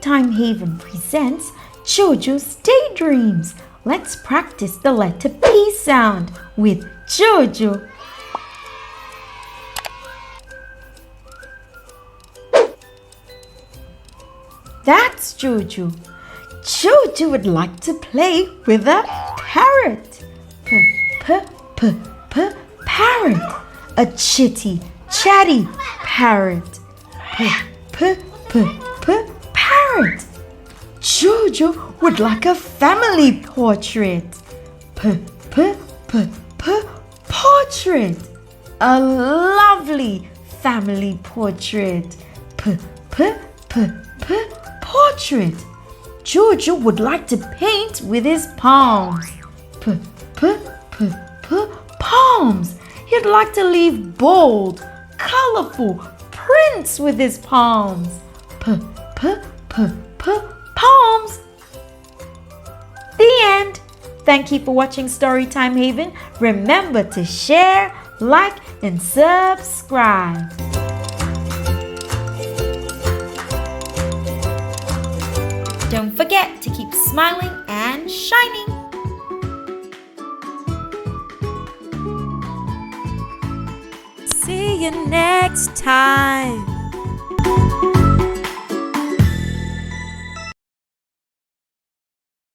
Storytime Haven presents Jojo's Daydreams. Let's practice the letter P sound with Jojo. That's Jojo. Jojo would like to play with a parrot. Parrot. A chatty parrot. Parrot. Jojo would like a family portrait. Portrait. A lovely family portrait. Portrait. Jojo would like to paint with his palms. Palms. He'd like to leave bold, colorful prints with his palms. Palms. The end. Thank you for watching Storytime Haven. Remember to share, like, and subscribe. Don't forget to keep smiling and shining. See you next time.